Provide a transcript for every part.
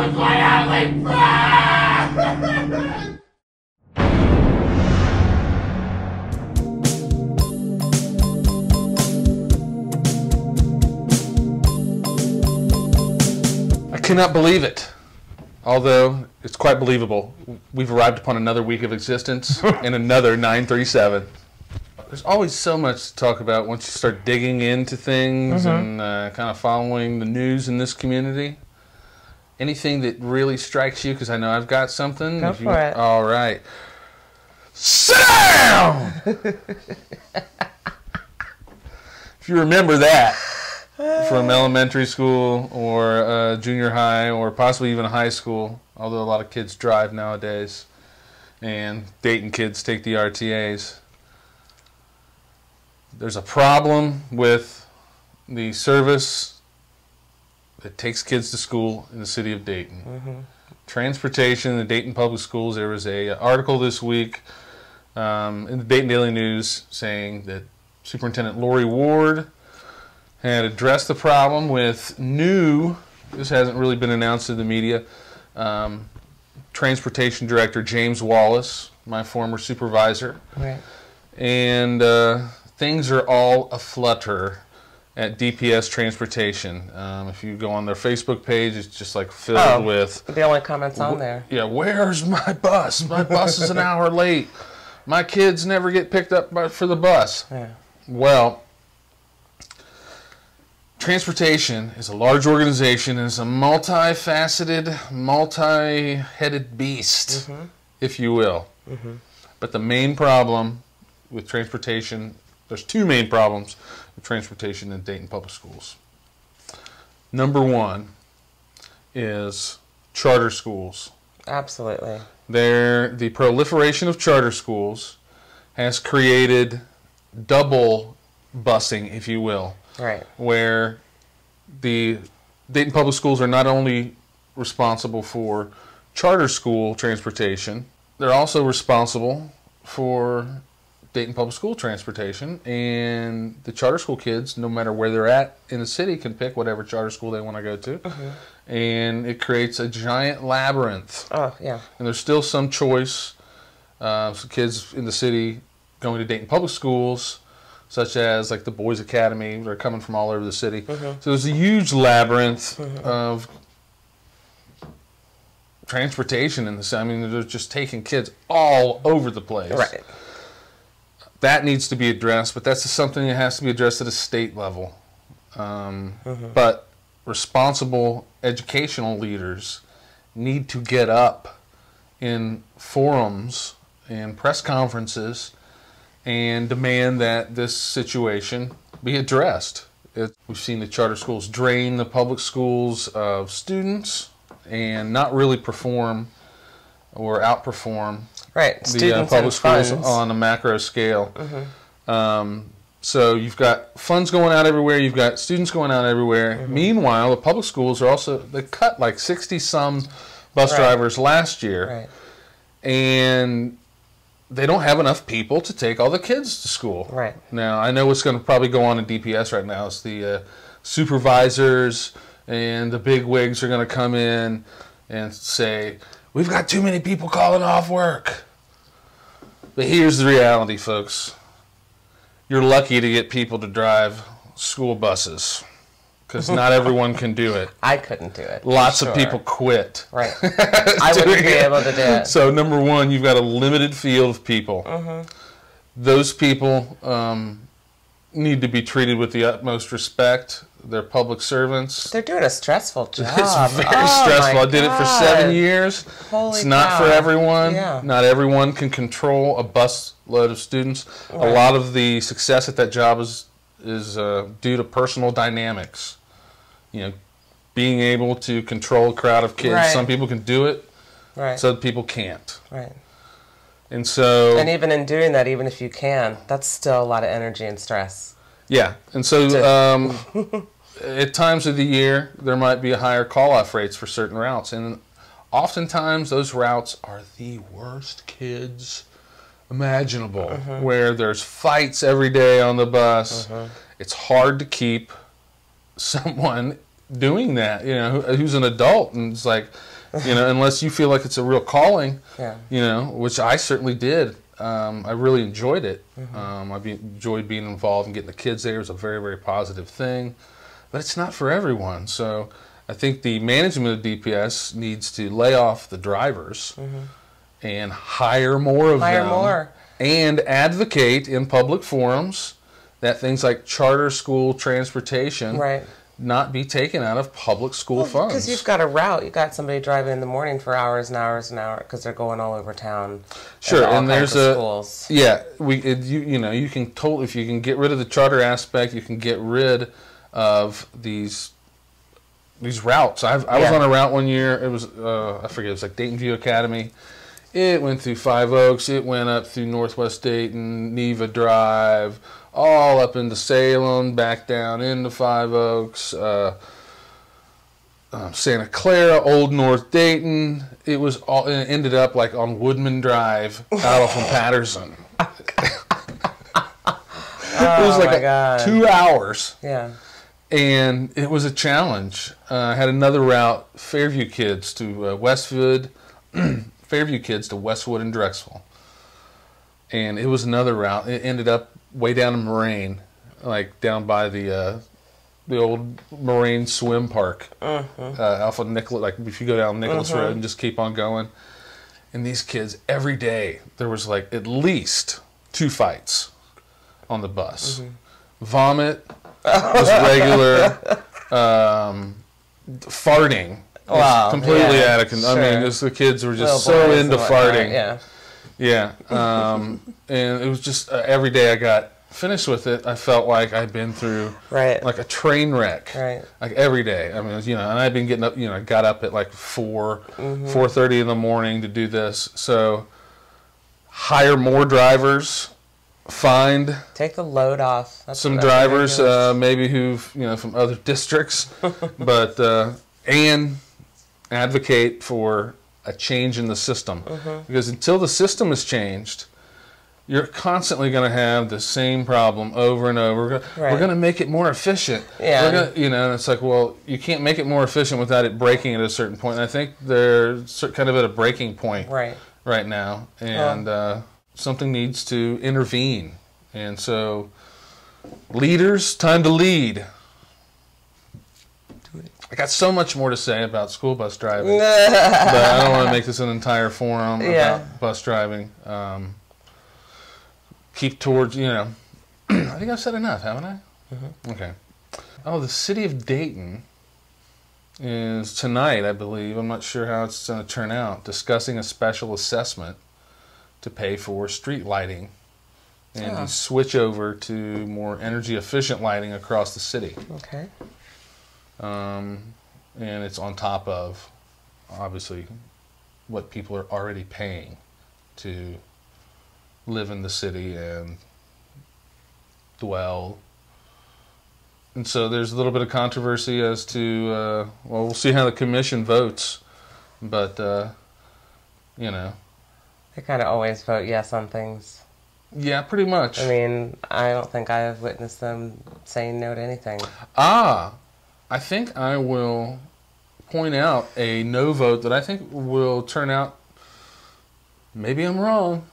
was my only friend! I cannot believe it. Although it's quite believable. We've arrived upon another week of existence and another 937. There's always so much to talk about once you start digging into things and kind of following the news in this community. Anything that really strikes you? Because I know I've got something. Go for it. All right. Sit down! If you remember that from elementary school or junior high or possibly even high school, although a lot of kids drive nowadays and Dayton kids take the RTAs. There's a problem with the service that takes kids to school in the city of Dayton. Transportation, the Dayton Public Schools. There was an article this week in the Dayton Daily News saying that Superintendent Lori Ward had addressed the problem with new, this hasn't really been announced to the media, Transportation Director James Wallace, my former supervisor. Right. And things are all aflutter at DPS Transportation. If you go on their Facebook page, it's just like filled with... The only comments on there. Yeah, where's my bus? My bus is an hour late. My kids never get picked up for the bus. Yeah. Well, transportation is a large organization and it's a multifaceted, multi-headed beast, if you will. But the main problem with transportation, there's two main problems with transportation in Dayton Public Schools. Number one is charter schools. Absolutely. The proliferation of charter schools has created double busing, if you will. Right. Where the Dayton Public Schools are not only responsible for charter school transportation, they're also responsible for Dayton Public School transportation, and the charter school kids, no matter where they're at in the city, can pick whatever charter school they want to go to. And it creates a giant labyrinth. Oh, yeah. And there's still some choice. Some kids in the city going to Dayton Public Schools, such as like the Boys Academy, they're coming from all over the city. So there's a huge labyrinth of transportation in the city. I mean, they're just taking kids all over the place. Right. That needs to be addressed, but that's something that has to be addressed at a state level. But responsible educational leaders need to get up in forums and press conferences and demand that this situation be addressed. We've seen the charter schools drain the public schools of students and not really perform or outperform the public schools on a macro scale. So you've got funds going out everywhere, you've got students going out everywhere. Meanwhile, the public schools are also, they cut like 60-some bus drivers last year. And they don't have enough people to take all the kids to school. Now, I know what's going to probably go on in DPS right now is the supervisors and the big wigs are going to come in and say, we've got too many people calling off work. But here's the reality, folks. You're lucky to get people to drive school buses because not everyone can do it. I couldn't do it. Lots of people quit. Right. I wouldn't be able to do it. So number one, you've got a limited field of people. Those people need to be treated with the utmost respect. They're public servants. They're doing a stressful job. It's very stressful. I did it for 7 years. Holy it's not cow. for everyone. Yeah. Not everyone can control a bus load of students. A lot of the success at that job is due to personal dynamics. You know, being able to control a crowd of kids. Some people can do it. So other people can't. And so... And even in doing that, even if you can, that's still a lot of energy and stress. Yeah. And so at times of the year, there might be a higher call-off rates for certain routes. And oftentimes, those routes are the worst kids imaginable, where there's fights every day on the bus. It's hard to keep someone doing that, you know, who's an adult, and it's like, You know, unless you feel like it's a real calling, Yeah. you know, which I certainly did. I really enjoyed it. I enjoyed being involved and getting the kids there. It was a very, very positive thing. But it's not for everyone. So I think the management of DPS needs to lay off the drivers and hire more of them. Hire more. And advocate in public forums that things like charter school transportation not be taken out of public school funds. Because you've got a route. You've got somebody driving in the morning for hours and hours and hours because they're going all over town. Sure, and there's schools. Yeah, you know, you can totally, if you can get rid of the charter aspect, you can get rid of these routes. I was on a route one year. It was I forget. It was like Dayton View Academy. It went through Five Oaks. It went up through Northwest Dayton, Neva Drive, all up into Salem, back down into Five Oaks, Santa Clara, Old North Dayton. It was all. It ended up like on Woodman Drive, out from Patterson. It was like 2 hours. Yeah. And it was a challenge. I had another route, Fairview kids to Westwood, Fairview kids to Westwood and Drexel. And it was another route. It ended up way down in Moraine, like down by the old Moraine Swim Park, off of Nicholas. Like if you go down Nicholas Road and just keep on going. And these kids, every day, there was like at least 2 fights on the bus. Vomit was regular. Farting was completely out of control. I mean, just the kids were just so into farting. Yeah. And it was just every day I got finished with it, I felt like I'd been through like a train wreck. Like every day. I mean, you know, and I'd been getting up, you know, I got up at like 4:30 in the morning to do this. So hire more drivers. Take the load off. That's some drivers, maybe who've, you know, from other districts, but and advocate for a change in the system, because until the system is changed, you're constantly going to have the same problem over and over. We're going to make it more efficient. We're gonna, you know, and it's like, well, you can't make it more efficient without it breaking at a certain point. And I think they're kind of at a breaking point right now, and something needs to intervene. And so, leaders, time to lead. I got so much more to say about school bus driving, but I don't want to make this an entire forum about bus driving. Keep towards, you know, I think I've said enough, haven't I? Okay. Oh, the city of Dayton is tonight, I believe, I'm not sure how it's going to turn out, discussing a special assessment to pay for street lighting and to switch over to more energy efficient lighting across the city. Okay. And it's on top of, obviously, what people are already paying to live in the city and dwell. And so there's a little bit of controversy as to, well, we'll see how the commission votes, but, you know. They kind of always vote yes on things. Yeah, pretty much. I mean, I don't think I have witnessed them saying no to anything. I think I will point out a no vote that I think will turn out, maybe I'm wrong,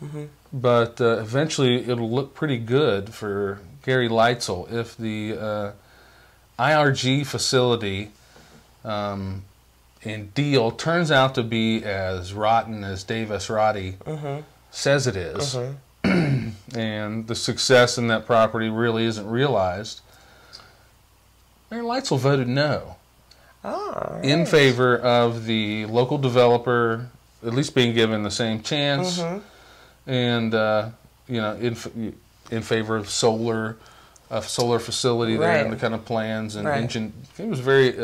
but eventually it'll look pretty good for Gary Leitzel if the IRG facility and deal turns out to be as rotten as Dave Esrati says it is, and the success in that property really isn't realized. Mayor Leitzel voted no in favor of the local developer at least being given the same chance, and you know, in favor of solar facility there and the kind of plans and engine. It was very.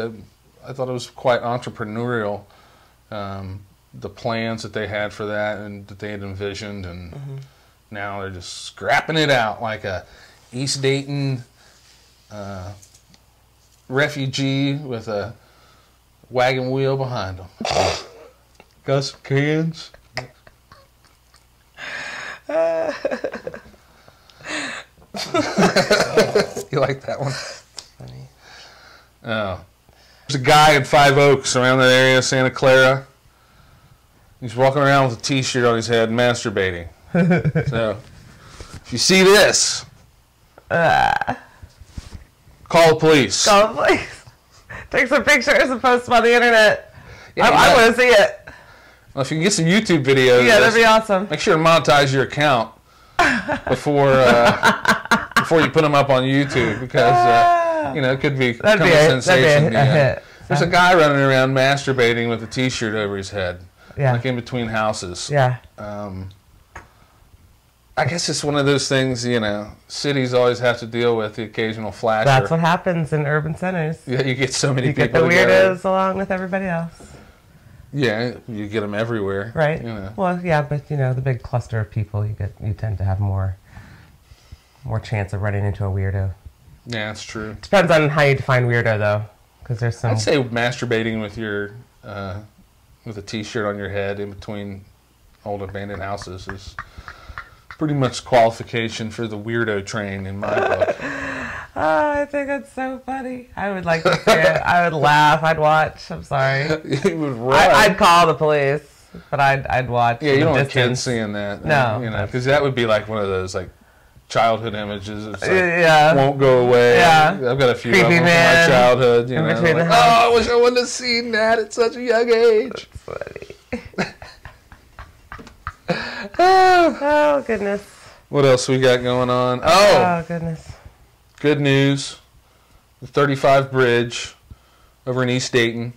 I thought it was quite entrepreneurial. The plans that they had for that and that they had envisioned, and now they're just scrapping it out like a East Dayton refugee with a wagon wheel behind them. Got some cans. You like that one? Funny. Oh. There's a guy in Five Oaks around that area, Santa Clara. He's walking around with a T-shirt on his head, masturbating. So, if you see this, call the police. Call the police. Take some pictures and post them on the internet. Yeah, I want to see it. Well, if you can get some YouTube videos, yeah, that'd be awesome. Make sure to monetize your account before you put them up on YouTube, because it could become a sensation. A hit. There's a guy running around masturbating with a T-shirt over his head, like in between houses. Yeah. I guess it's one of those things, cities always have to deal with the occasional flasher. That's what happens in urban centers. Yeah, you get so many people. You get the weirdos along with everybody else. Yeah, you get them everywhere. Right. Well, yeah, but the big cluster of people, you tend to have more chance of running into a weirdo. Yeah, that's true. Depends on how you define weirdo, though, because there's some. I'd say masturbating with your with a T-shirt on your head in between old abandoned houses is pretty much qualification for the weirdo train in my book. Oh, I think it's so funny. I would like to see it. I would laugh. I'd watch. I'm sorry. You would run. I'd call the police, but I'd watch. Yeah, you don't want kids seeing that. No. Because that would be like one of those childhood images. It's won't go away. Yeah. I've got a few Creepy of them from my childhood. I wish I wouldn't have seen that at such a young age. That's funny. Oh, goodness. What else we got going on? Oh, goodness. Good news. The 35 bridge over in East Dayton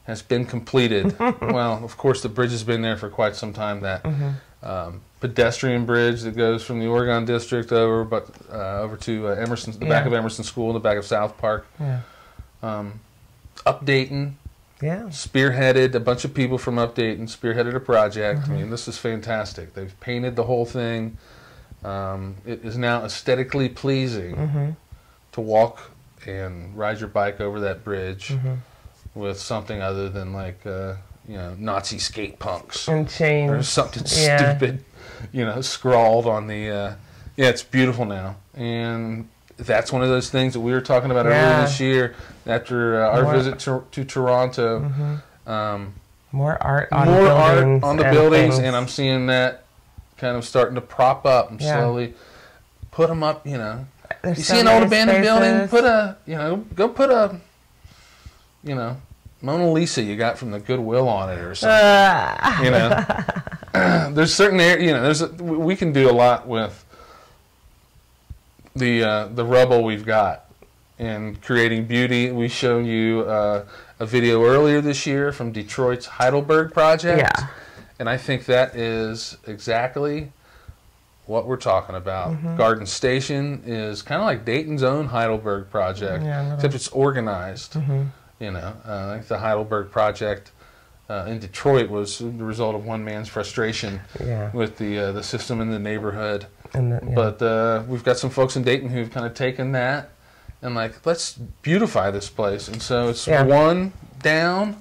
has been completed. Well, of course, the bridge has been there for quite some time. That pedestrian bridge that goes from the Oregon District over to Emerson, the back of Emerson School, the back of South Park. Yeah. Up Dayton. Yeah. Spearheaded, a bunch of people from up Dayton spearheaded a project. I mean, this is fantastic. They've painted the whole thing. It is now aesthetically pleasing to walk and ride your bike over that bridge with something other than Nazi skate punks and chains or something stupid, scrawled on the. It's beautiful now, and that's one of those things that we were talking about earlier this year after our visit to Toronto. More art on the buildings, and I'm seeing that kind of starting to prop up and slowly put them up. You see an old abandoned building, go put a Mona Lisa you got from the Goodwill on it or something. There's certain areas, we can do a lot with the rubble we've got and creating beauty. We showed you a video earlier this year from Detroit's Heidelberg Project. Yeah. And I think that is exactly what we're talking about. Garden Station is kind of like Dayton's own Heidelberg Project, except it's organized. I think the Heidelberg Project in Detroit was the result of one man's frustration with the system in the neighborhood. But we've got some folks in Dayton who've kind of taken that and let's beautify this place. And so it's one down,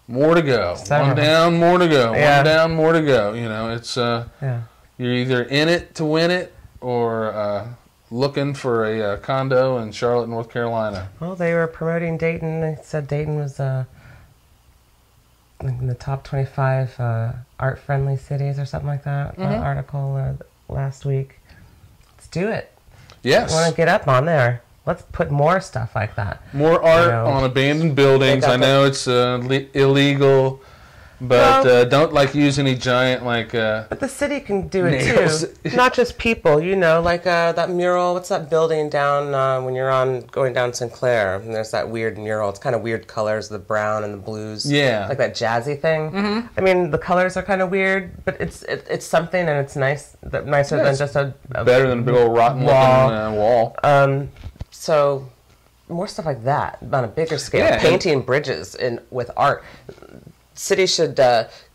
more to go. One down, more to go. One down, more to go. It's you're either in it to win it or looking for a condo in Charlotte, North Carolina. Well, they were promoting Dayton. They said Dayton was in the top 25 art-friendly cities or something like that. Article last week. Let's do it. Yes. I want to get up on there. Let's put more stuff like that. More art on abandoned buildings. I know it's illegal, but don't use any giant But the city can do it too. Not just people. That mural. What's that building down when you're going down Sinclair? And there's that weird mural. It's kind of weird colors, the brown and the blues. Yeah. Like that jazzy thing. I mean, the colors are kind of weird, but it's something, and it's nice. Nicer than just a better than a big old rotten wall. So more stuff like that on a bigger scale. Painting bridges with art. Cities should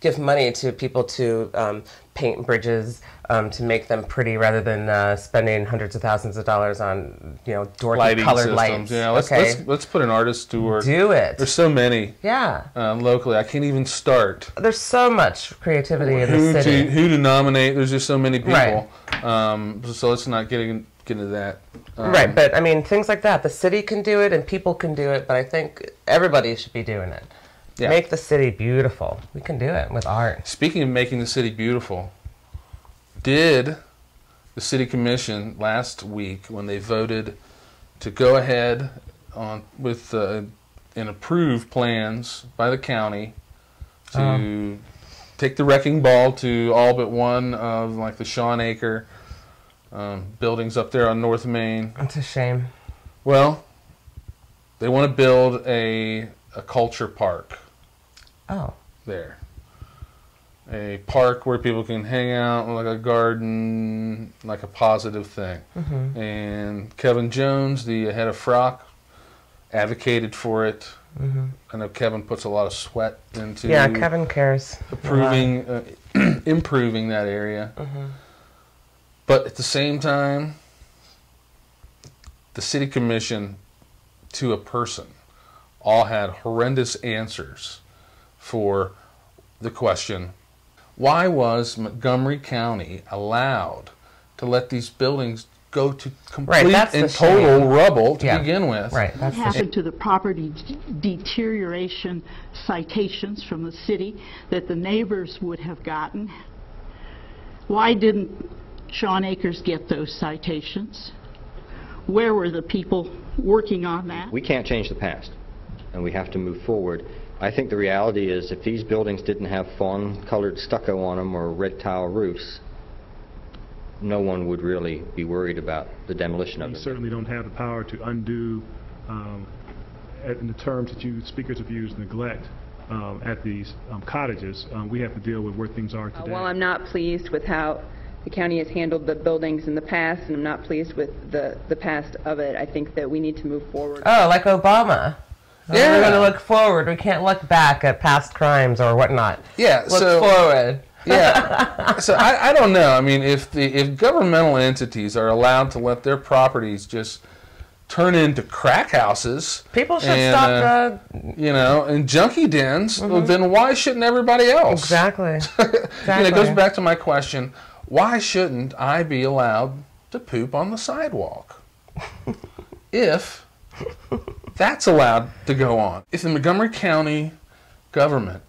give money to people to paint bridges to make them pretty, rather than spending hundreds of thousands of dollars on dorky colored lights. Yeah, let's put an artist to work. Do it. There's so many. Yeah. Locally, I can't even start. There's so much creativity in the city. Who to nominate? There's just so many people. Right. So let's not get into that. Right, but I mean things like that. The city can do it and people can do it, but I think everybody should be doing it. Yeah. Make the city beautiful. We can do it with art. Speaking of making the city beautiful, did the city commission last week, when they voted to go ahead on with and approve plans by the county to take the wrecking ball to all but one of like the Sean Acre buildings up there on North Main? It's a shame. Well, they want to build a culture park. Oh. There. A park where people can hang out, like a garden, like a positive thing. Mm-hmm. And Kevin Jones, the head of Frock, advocated for it. Mm-hmm. I know Kevin puts a lot of sweat into Kevin cares. improving that area. Mm-hmm. But at the same time, the city commission, to a person, all had horrendous answers for the question, why was Montgomery County allowed to let these buildings go to complete and total rubble to begin with? Right. What happened to the property deterioration citations from the city that the neighbors would have gotten? Why didn't Sean Acres get those citations? Where were the people working on that? We can't change the past, and we have to move forward. I think the reality is if these buildings didn't have fawn-colored stucco on them or red tile roofs, no one would really be worried about the demolition of them. We certainly don't have the power to undo, in the terms that you speakers have used, neglect at these cottages. We have to deal with where things are today. While I'm not pleased with how the county has handled the buildings in the past, and I'm not pleased with the past of it, I think that we need to move forward. Oh, like Obama. Yeah. We're going to look forward. We can't look back at past crimes or whatnot. Yeah. Look forward. Yeah. So I don't know. I mean, if governmental entities are allowed to let their properties just turn into crack houses, people should stop and junkie dens, well, then why shouldn't everybody else? Exactly. It goes back to my question, why shouldn't I be allowed to poop on the sidewalk? If that's allowed to go on. If the Montgomery County government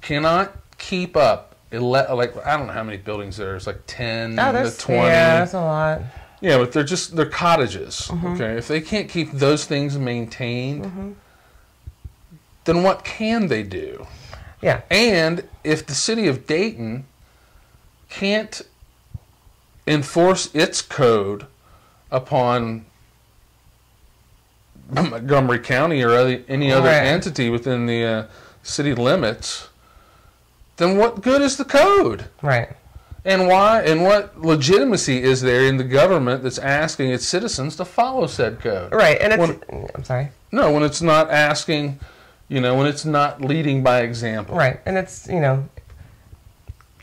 cannot keep up, like, I don't know how many buildings there is, like 10 to 20. Yeah, that's a lot. Yeah, but they're cottages, okay? If they can't keep those things maintained, then what can they do? Yeah. And if the city of Dayton can't enforce its code upon Montgomery County or any other entity within the city limits, then what good is the code? Right. And why? And what legitimacy is there in the government that's asking its citizens to follow said code? Right. And I'm sorry. No, when it's not asking, when it's not leading by example. Right. And it's an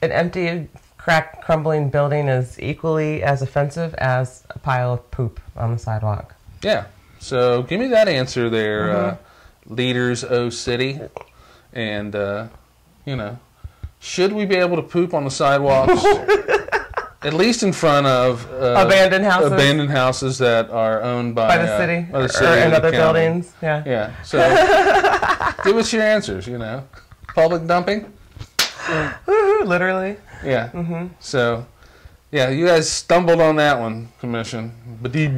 empty, cracked, crumbling building is equally as offensive as a pile of poop on the sidewalk. Yeah. So give me that answer there, leaders O City. And, should we be able to poop on the sidewalks, at least in front of abandoned houses that are owned by the city, or in other buildings? Yeah. Yeah. So give us your answers, Public dumping? Woohoo, literally. Yeah. So, yeah, you guys stumbled on that one, Commission. Well, they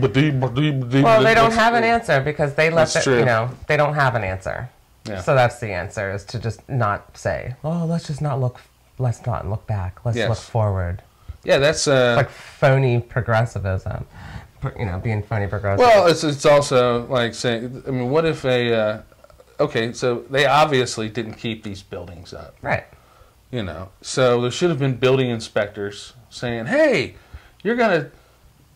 don't have an answer because they let they don't have an answer. Yeah. So that's the answer, is to just not say, oh, let's not look back. Let's look forward. Yeah, that's it's like phony progressivism. Being phony progressive. Well, it's also like saying, I mean, what if so they obviously didn't keep these buildings up. Right. So there should have been building inspectors saying, hey, you're going to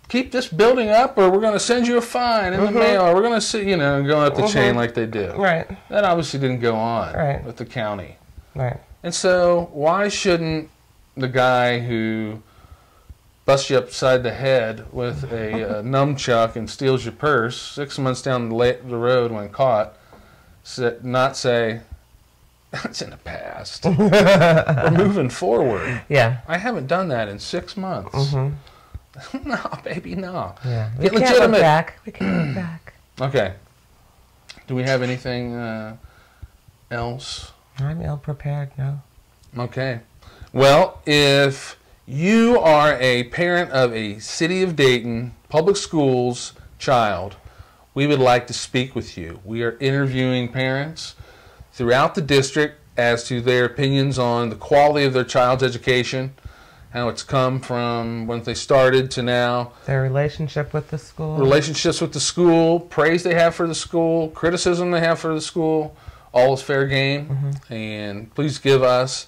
keep this building up or we're going to send you a fine in the mail or we're going to see, going up the chain like they do. Right. That obviously didn't go on with the county. Right. And so why shouldn't the guy who busts you upside the head with a nunchuck and steals your purse 6 months down the road when caught, not say, that's in the past. We're moving forward. Yeah. I haven't done that in 6 months. No, baby, no. Yeah. Get legitimate. legitimate. We can't look back. Okay. Do we have anything else? I'm ill prepared now. Okay. Well, if you are a parent of a City of Dayton Public Schools child, we would like to speak with you. We are interviewing parents throughout the district as to their opinions on the quality of their child's education, how it's come from when they started to now, Their relationship with the school. relationships with the school, praise they have for the school, criticism they have for the school. All is fair game. And please give us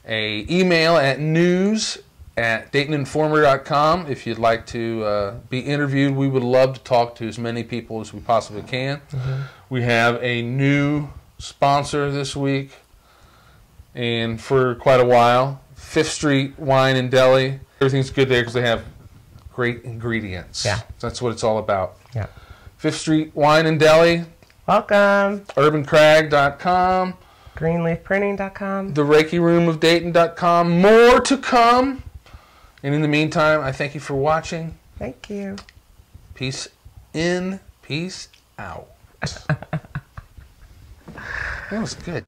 an email at news@DaytonInformer.com if you'd like to be interviewed. We would love to talk to as many people as we possibly can. We have a new sponsor this week and for quite a while, 5th Street Wine and Deli. Everything's good there because they have great ingredients. Yeah. That's what it's all about. Yeah. 5th Street Wine and Deli, Welcome. urbancrag.com, Greenleafprinting.com. thereikiroomofdayton.com. More to come. And in the meantime, I thank you for watching. Thank you. Peace in, peace out. That was good.